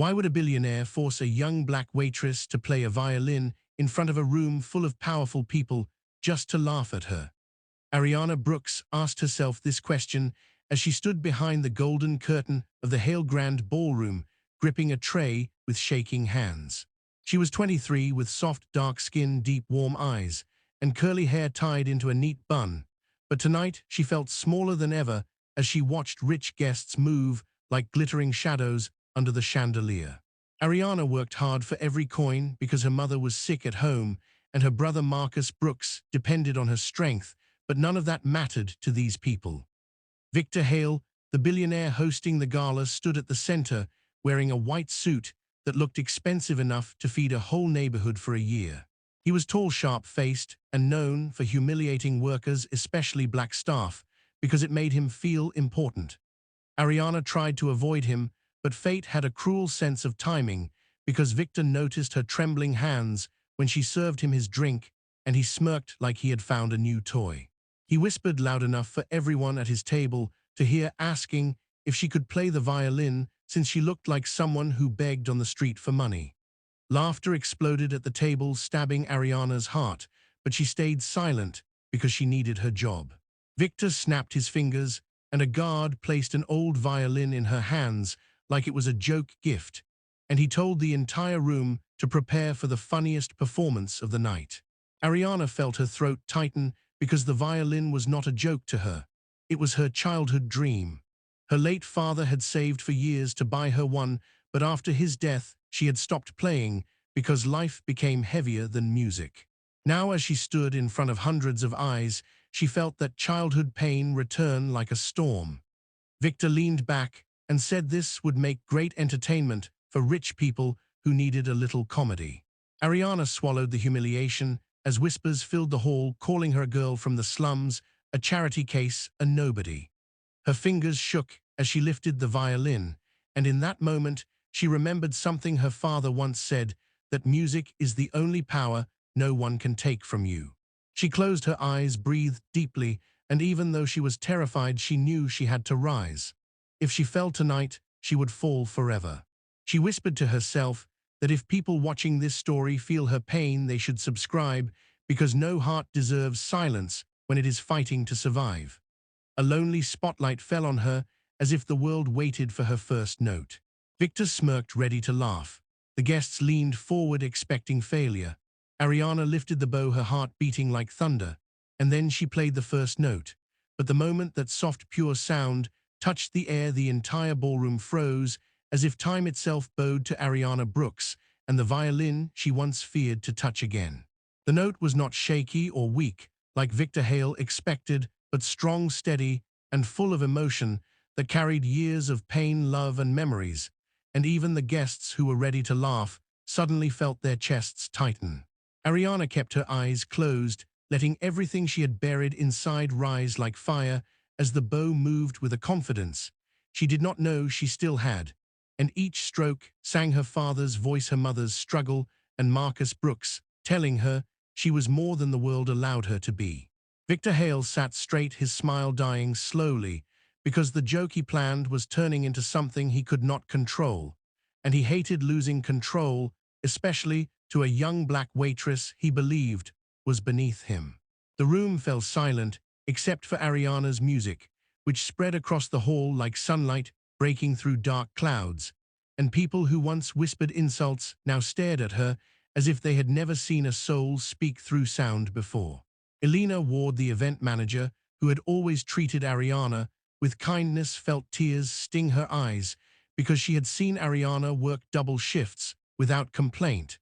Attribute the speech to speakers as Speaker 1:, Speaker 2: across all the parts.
Speaker 1: Why would a billionaire force a young black waitress to play a violin in front of a room full of powerful people just to laugh at her? Ariana Brooks asked herself this question as she stood behind the golden curtain of the Hale Grand Ballroom, gripping a tray with shaking hands. She was 23 with soft, dark skin, deep, warm eyes, and curly hair tied into a neat bun. But tonight she felt smaller than ever as she watched rich guests move like glittering shadows under the chandelier. Ariana worked hard for every coin because her mother was sick at home and her brother Marcus Brooks depended on her strength, but none of that mattered to these people. Victor Hale, the billionaire hosting the gala, stood at the center wearing a white suit that looked expensive enough to feed a whole neighborhood for a year. He was tall, sharp-faced, and known for humiliating workers, especially black staff, because it made him feel important. Ariana tried to avoid him, but fate had a cruel sense of timing because Victor noticed her trembling hands when she served him his drink, and he smirked like he had found a new toy. He whispered loud enough for everyone at his table to hear, asking if she could play the violin since she looked like someone who begged on the street for money. Laughter exploded at the table, stabbing Ariana's heart, but she stayed silent because she needed her job. Victor snapped his fingers, and a guard placed an old violin in her hands like it was a joke gift, and he told the entire room to prepare for the funniest performance of the night. Ariana felt her throat tighten because the violin was not a joke to her. It was her childhood dream. Her late father had saved for years to buy her one, but after his death, she had stopped playing because life became heavier than music. Now, as she stood in front of hundreds of eyes, she felt that childhood pain return like a storm. Victor leaned back and said this would make great entertainment for rich people who needed a little comedy. Ariana swallowed the humiliation as whispers filled the hall, calling her a girl from the slums, a charity case, a nobody. Her fingers shook as she lifted the violin, and in that moment, she remembered something her father once said, that music is the only power no one can take from you. She closed her eyes, breathed deeply, and even though she was terrified, she knew she had to rise. If she fell tonight, she would fall forever. She whispered to herself that if people watching this story feel her pain, they should subscribe because no heart deserves silence when it is fighting to survive. A lonely spotlight fell on her as if the world waited for her first note. Victor smirked, ready to laugh. The guests leaned forward, expecting failure. Ariana lifted the bow, her heart beating like thunder, and then she played the first note. But the moment that soft, pure sound touched the air, the entire ballroom froze, as if time itself bowed to Ariana Brooks and the violin she once feared to touch again. The note was not shaky or weak, like Victor Hale expected, but strong, steady, and full of emotion that carried years of pain, love, and memories. And even the guests who were ready to laugh suddenly felt their chests tighten. Ariana kept her eyes closed, letting everything she had buried inside rise like fire as the bow moved with a confidence she did not know she still had. And each stroke sang her father's voice, her mother's struggle, and Marcus Brooks, telling her she was more than the world allowed her to be. Victor Hale sat straight, his smile dying slowly, because the joke he planned was turning into something he could not control, and he hated losing control, especially to a young black waitress he believed was beneath him. The room fell silent, except for Ariana's music, which spread across the hall like sunlight breaking through dark clouds, and people who once whispered insults now stared at her as if they had never seen a soul speak through sound before. Elena Ward, the event manager, who had always treated Ariana with kindness, felt tears sting her eyes because she had seen Ariana work double shifts without complaint,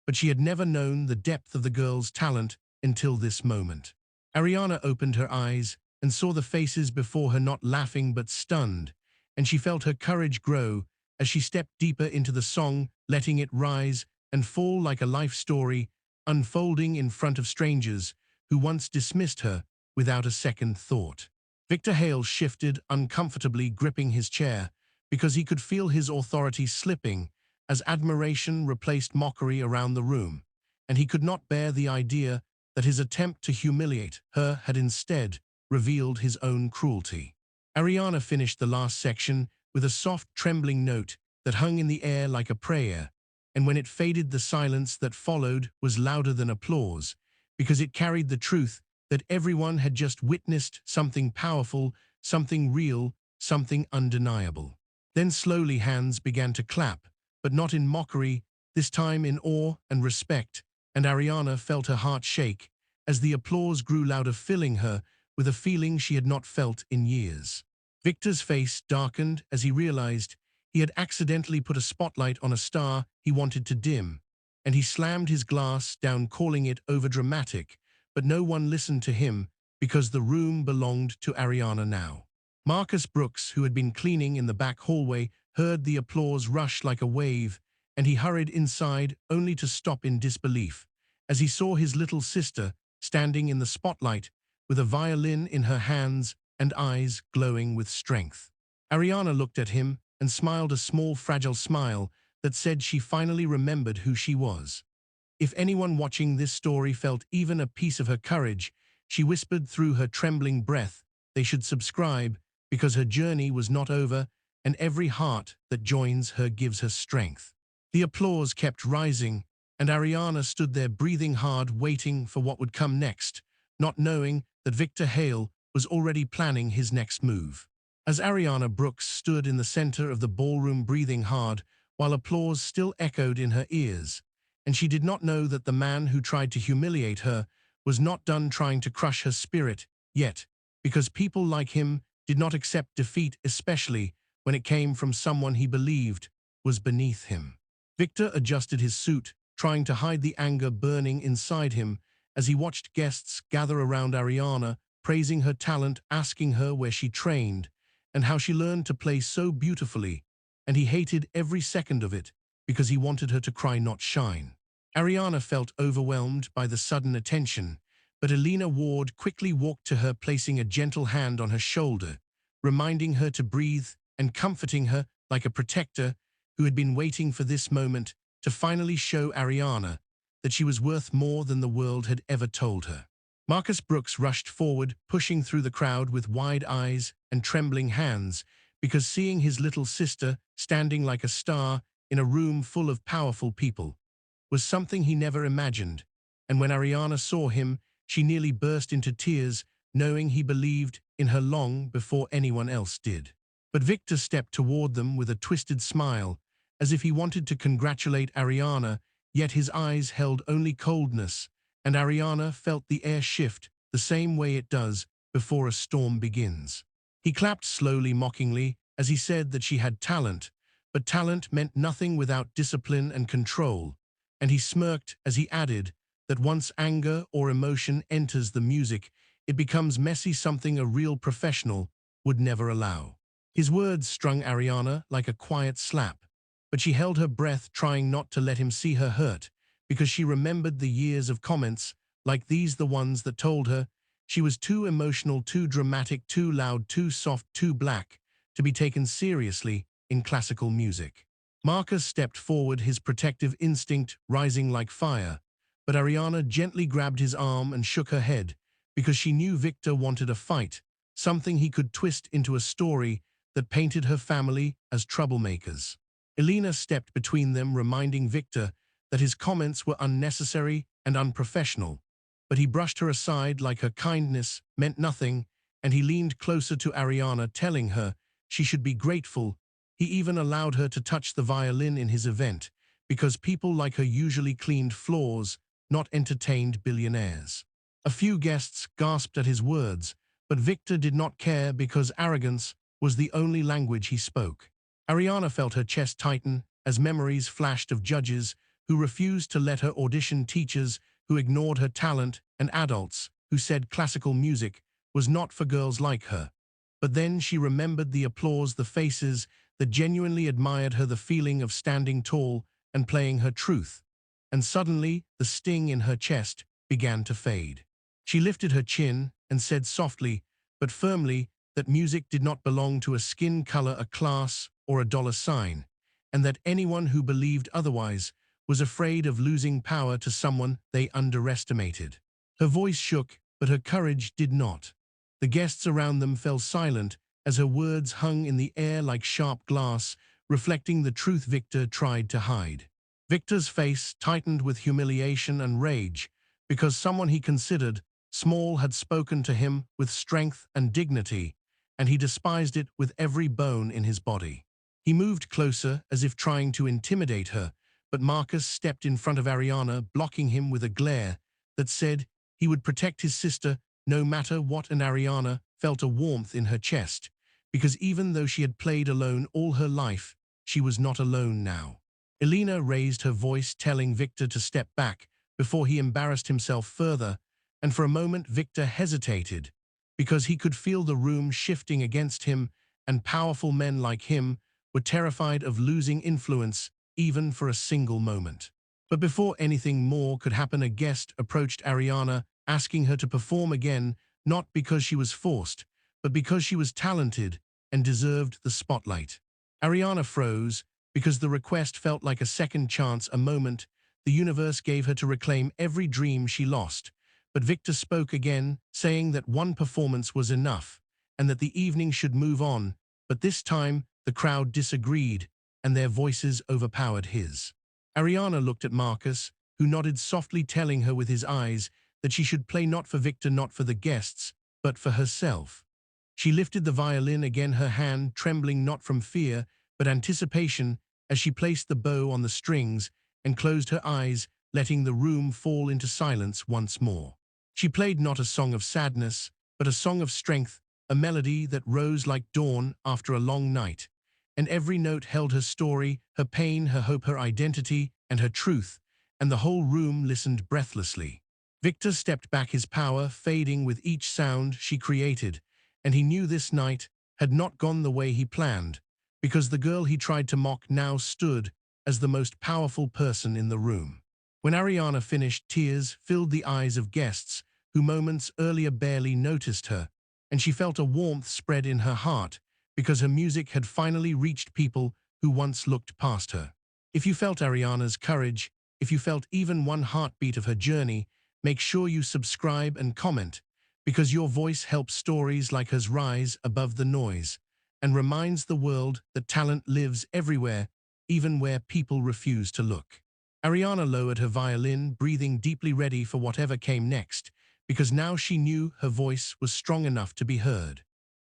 Speaker 1: but she had never known the depth of the girl's talent until this moment. Ariana opened her eyes and saw the faces before her not laughing but stunned, and she felt her courage grow as she stepped deeper into the song, letting it rise and fall like a life story, unfolding in front of strangers who once dismissed her without a second thought. Victor Hale shifted uncomfortably, gripping his chair, because he could feel his authority slipping as admiration replaced mockery around the room, and he could not bear the idea that his attempt to humiliate her had instead revealed his own cruelty. Ariana finished the last section with a soft, trembling note that hung in the air like a prayer, and when it faded, the silence that followed was louder than applause, because it carried the truth that everyone had just witnessed something powerful, something real, something undeniable. Then slowly hands began to clap, but not in mockery, this time in awe and respect, and Ariana felt her heart shake as the applause grew louder, filling her with a feeling she had not felt in years. Victor's face darkened as he realized he had accidentally put a spotlight on a star he wanted to dim, and he slammed his glass down, calling it overdramatic, but no one listened to him because the room belonged to Ariana now. Marcus Brooks, who had been cleaning in the back hallway, heard the applause rush like a wave, and he hurried inside only to stop in disbelief as he saw his little sister standing in the spotlight with a violin in her hands and eyes glowing with strength. Ariana looked at him and smiled, a small, fragile smile that said she finally remembered who she was. If anyone watching this story felt even a piece of her courage, she whispered through her trembling breath, they should subscribe because her journey was not over, and every heart that joins her gives her strength. The applause kept rising, and Ariana stood there breathing hard, waiting for what would come next, not knowing that Victor Hale was already planning his next move. As Ariana Brooks stood in the center of the ballroom breathing hard, while applause still echoed in her ears, and she did not know that the man who tried to humiliate her was not done trying to crush her spirit yet, because people like him did not accept defeat, especially when it came from someone he believed was beneath him. Victor adjusted his suit, trying to hide the anger burning inside him as he watched guests gather around Ariana, praising her talent, asking her where she trained and how she learned to play so beautifully, and he hated every second of it because he wanted her to cry, not shine. Ariana felt overwhelmed by the sudden attention, but Elena Ward quickly walked to her, placing a gentle hand on her shoulder, reminding her to breathe and comforting her like a protector who had been waiting for this moment to finally show Ariana that she was worth more than the world had ever told her. Marcus Brooks rushed forward, pushing through the crowd with wide eyes and trembling hands, because seeing his little sister standing like a star in a room full of powerful people was something he never imagined, and when Ariana saw him, she nearly burst into tears, knowing he believed in her long before anyone else did. But Victor stepped toward them with a twisted smile, as if he wanted to congratulate Ariana, yet his eyes held only coldness, and Ariana felt the air shift the same way it does before a storm begins. He clapped slowly, mockingly, as he said that she had talent, but talent meant nothing without discipline and control, and he smirked as he added that once anger or emotion enters the music, it becomes messy, something a real professional would never allow. His words stung Ariana like a quiet slap, but she held her breath, trying not to let him see her hurt, because she remembered the years of comments like these, the ones that told her she was too emotional, too dramatic, too loud, too soft, too black to be taken seriously in classical music. Marcus stepped forward, his protective instinct rising like fire, but Ariana gently grabbed his arm and shook her head because she knew Victor wanted a fight, something he could twist into a story that painted her family as troublemakers. Elena stepped between them, reminding Victor that his comments were unnecessary and unprofessional, but he brushed her aside like her kindness meant nothing, and he leaned closer to Ariana, telling her she should be grateful. He even allowed her to touch the violin in his event, because people like her usually cleaned floors, not entertained billionaires. A few guests gasped at his words, but Victor did not care because arrogance was the only language he spoke. Ariana felt her chest tighten as memories flashed of judges who refused to let her audition, teachers who ignored her talent, and adults who said classical music was not for girls like her. But then she remembered the applause, the faces that genuinely admired her, the feeling of standing tall and playing her truth. And suddenly, the sting in her chest began to fade. She lifted her chin and said softly but firmly that music did not belong to a skin color, a class, or a dollar sign, and that anyone who believed otherwise was afraid of losing power to someone they underestimated. Her voice shook, but her courage did not. The guests around them fell silent as her words hung in the air like sharp glass, reflecting the truth Victor tried to hide. Victor's face tightened with humiliation and rage because someone he considered small had spoken to him with strength and dignity, and he despised it with every bone in his body. He moved closer as if trying to intimidate her, but Marcus stepped in front of Ariana, blocking him with a glare that said he would protect his sister no matter what, and Ariana felt a warmth in her chest, because even though she had played alone all her life, she was not alone now. Elena raised her voice, telling Victor to step back before he embarrassed himself further, and for a moment Victor hesitated, because he could feel the room shifting against him, and powerful men like him were terrified of losing influence even for a single moment. But before anything more could happen, a guest approached Ariana, asking her to perform again, not because she was forced, but because she was talented and deserved the spotlight. Ariana froze, because the request felt like a second chance, a moment the universe gave her to reclaim every dream she lost. But Victor spoke again, saying that one performance was enough, and that the evening should move on. But this time, the crowd disagreed, and their voices overpowered his. Ariana looked at Marcus, who nodded softly, telling her with his eyes that she should play not for Victor, not for the guests, but for herself. She lifted the violin again, her hand trembling not from fear, but anticipation, as she placed the bow on the strings and closed her eyes, letting the room fall into silence once more. She played not a song of sadness, but a song of strength, a melody that rose like dawn after a long night, and every note held her story, her pain, her hope, her identity, and her truth, and the whole room listened breathlessly. Victor stepped back, his power fading with each sound she created, and he knew this night had not gone the way he planned, because the girl he tried to mock now stood as the most powerful person in the room. When Ariana finished, tears filled the eyes of guests who moments earlier barely noticed her, and she felt a warmth spread in her heart because her music had finally reached people who once looked past her. If you felt Ariana's courage, if you felt even one heartbeat of her journey, make sure you subscribe and comment, because your voice helps stories like hers rise above the noise and reminds the world that talent lives everywhere, even where people refuse to look. Ariana lowered her violin, breathing deeply, ready for whatever came next, because now she knew her voice was strong enough to be heard.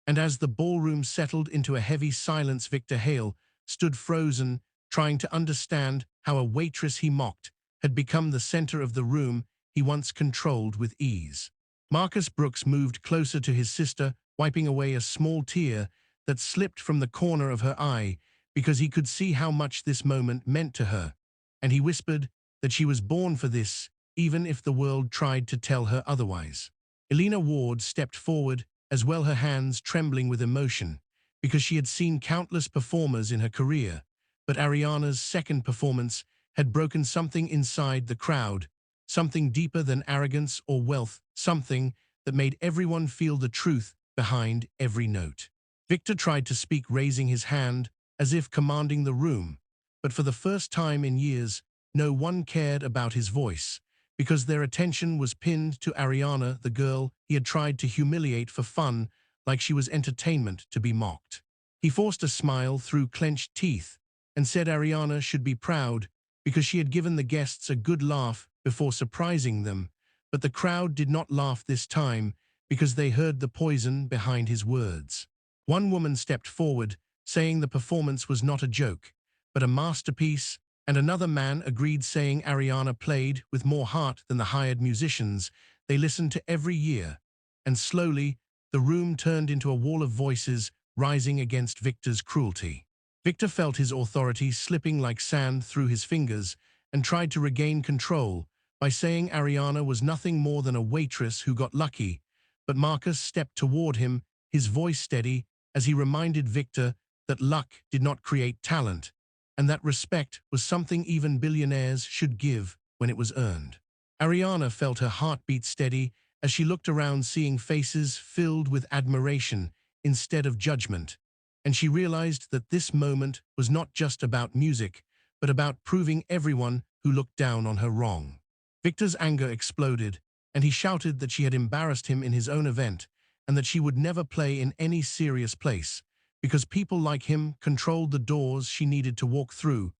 Speaker 1: And as the ballroom settled into a heavy silence, Victor Hale stood frozen, trying to understand how a waitress he mocked had become the center of the room he once controlled with ease. Marcus Brooks moved closer to his sister, wiping away a small tear that slipped from the corner of her eye, because he could see how much this moment meant to her, and he whispered that she was born for this, even if the world tried to tell her otherwise. Elena Ward stepped forward, as well, her hands trembling with emotion, because she had seen countless performers in her career, but Ariana's second performance had broken something inside the crowd, something deeper than arrogance or wealth, something that made everyone feel the truth behind every note. Victor tried to speak, raising his hand as if commanding the room, but for the first time in years, no one cared about his voice, because their attention was pinned to Ariana, the girl he had tried to humiliate for fun, like she was entertainment to be mocked. He forced a smile through clenched teeth and said Ariana should be proud because she had given the guests a good laugh before surprising them, but the crowd did not laugh this time because they heard the poison behind his words. One woman stepped forward, saying the performance was not a joke, but a masterpiece, and another man agreed, saying Ariana played with more heart than the hired musicians they listened to every year. And slowly, the room turned into a wall of voices rising against Victor's cruelty. Victor felt his authority slipping like sand through his fingers and tried to regain control by saying Ariana was nothing more than a waitress who got lucky, but Marcus stepped toward him, his voice steady, as he reminded Victor that luck did not create talent, and that respect was something even billionaires should give when it was earned. Ariana felt her heartbeat steady as she looked around, seeing faces filled with admiration instead of judgment, and she realized that this moment was not just about music, but about proving everyone who looked down on her wrong. Victor's anger exploded, and he shouted that she had embarrassed him in his own event, and that she would never play in any serious place, because people like him controlled the doors she needed to walk through.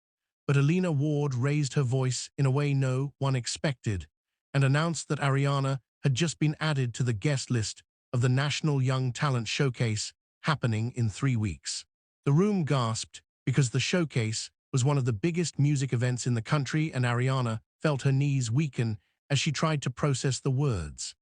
Speaker 1: But Alina Ward raised her voice in a way no one expected and announced that Ariana had just been added to the guest list of the National Young Talent Showcase happening in 3 weeks. The room gasped because the showcase was one of the biggest music events in the country, and Ariana felt her knees weaken as she tried to process the words.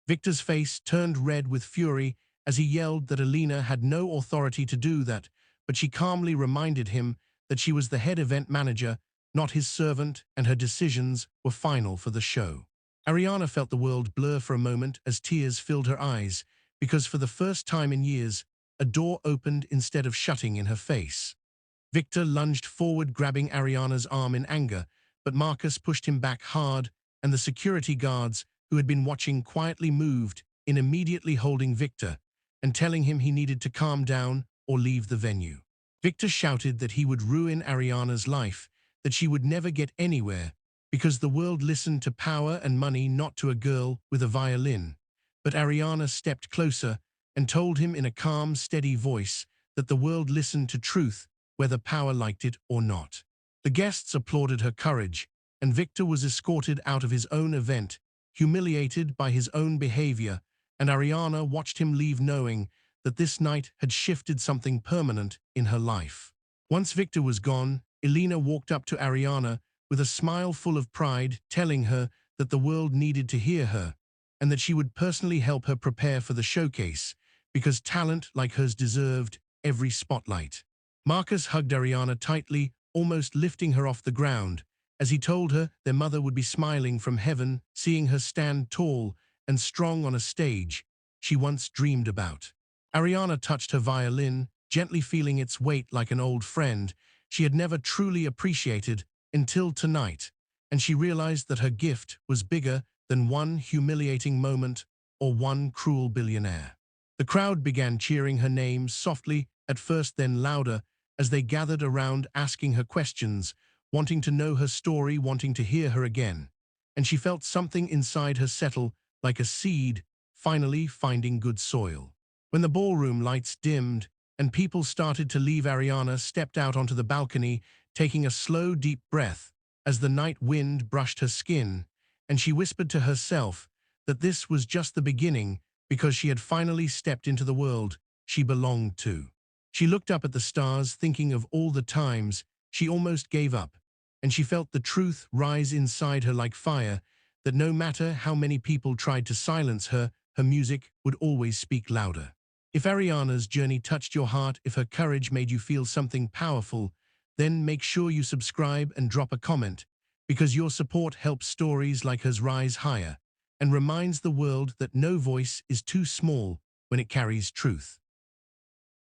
Speaker 1: Victor's face turned red with fury as he yelled that Alina had no authority to do that, but she calmly reminded him that she was the head event manager, not his servant, and her decisions were final for the show. Ariana felt the world blur for a moment as tears filled her eyes, because for the first time in years, a door opened instead of shutting in her face. Victor lunged forward, grabbing Ariana's arm in anger, but Marcus pushed him back hard, and the security guards, who had been watching, quietly moved in, immediately holding Victor and telling him he needed to calm down or leave the venue. Victor shouted that he would ruin Ariana's life, that she would never get anywhere, because the world listened to power and money, not to a girl with a violin. But Ariana stepped closer and told him in a calm, steady voice that the world listened to truth, whether power liked it or not. The guests applauded her courage, and Victor was escorted out of his own event, humiliated by his own behavior, and Ariana watched him leave, knowing that this night had shifted something permanent in her life. Once Victor was gone, Alina walked up to Ariana with a smile full of pride, telling her that the world needed to hear her, and that she would personally help her prepare for the showcase, because talent like hers deserved every spotlight. Marcus hugged Ariana tightly, almost lifting her off the ground, as he told her their mother would be smiling from heaven, seeing her stand tall and strong on a stage she once dreamed about. Ariana touched her violin, gently feeling its weight like an old friend she had never truly appreciated until tonight, and she realized that her gift was bigger than one humiliating moment or one cruel billionaire. The crowd began cheering her name softly at first, then louder, as they gathered around, asking her questions, wanting to know her story, wanting to hear her again. And she felt something inside her settle, like a seed finally finding good soil. When the ballroom lights dimmed and people started to leave, Ariana stepped out onto the balcony, taking a slow, deep breath as the night wind brushed her skin, and she whispered to herself that this was just the beginning, because she had finally stepped into the world she belonged to. She looked up at the stars, thinking of all the times she almost gave up, and she felt the truth rise inside her like fire, that no matter how many people tried to silence her, her music would always speak louder. If Ariana's journey touched your heart, if her courage made you feel something powerful, then make sure you subscribe and drop a comment, because your support helps stories like hers rise higher and reminds the world that no voice is too small when it carries truth.